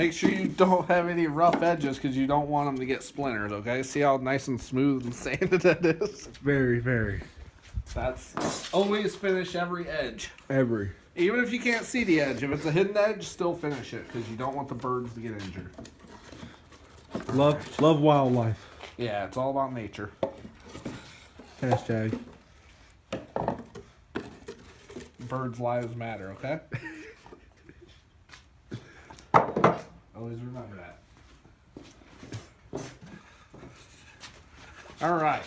Make sure you don't have any rough edges because you don't want them to get splinters, okay? See how nice and smooth and sanded that is? Very, very. That's always finish every edge. Every. Even if you can't see the edge, if it's a hidden edge, still finish it because you don't want the birds to get injured. Love wildlife. Yeah, it's all about nature. Hashtag. Birds' lives matter, okay? Always remember that. All right.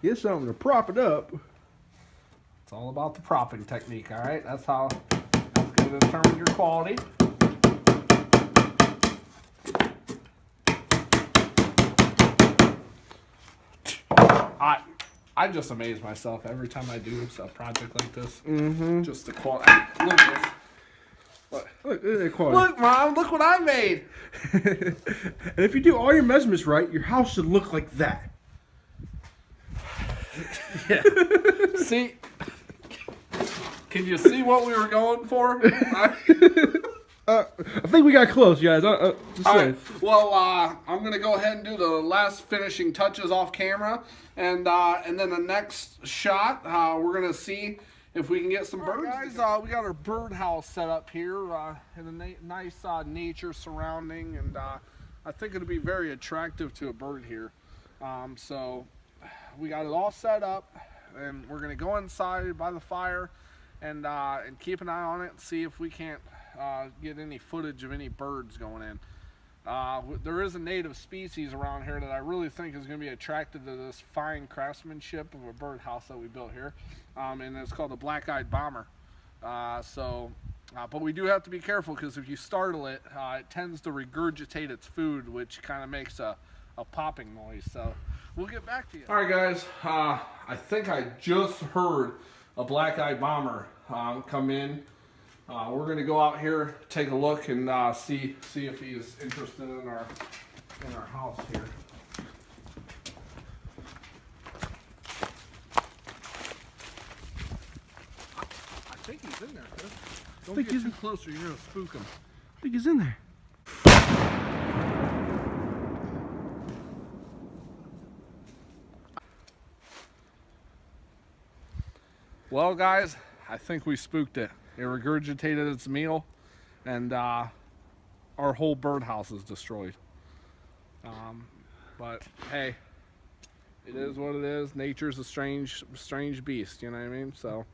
Get something to prop it up. It's all about the propping technique, all right? That's going to determine your quality. I just amaze myself every time I do a project like this. Mm-hmm. Just the quality. Look at this. Look at that quality. Look, Mom, look what I made. And if you do all your measurements right, your house should look like that. Yeah. See? Can you see what we were going for? I think we got close, guys. Just All saying. right. Well, I'm gonna go ahead and do the last finishing touches off camera, and then the next shot, we're gonna see if we can get some birds. Guys, we got our birdhouse set up here in a nice nature surrounding, and I think it'll be very attractive to a bird here. So we got it all set up, and we're gonna go inside by the fire, and keep an eye on it and see if we can't get any footage of any birds going in. There is a native species around here that I really think is going to be attracted to this fine craftsmanship of a birdhouse that we built here, and it's called the black-eyed bomber. But we do have to be careful because if you startle it, it tends to regurgitate its food, which kind of makes a popping noise. So we'll get back to you. All right, guys. I think I just heard a black-eyed bomber come in. We're going to go out here, take a look, and see if he is interested in our house here. I think he's in there, Chris. Don't get too close or you're going to spook him. I think he's in there. Well, guys, I think we spooked it. It regurgitated its meal, and our whole birdhouse is destroyed. But hey, it is what it is. Nature's a strange beast, you know what I mean? So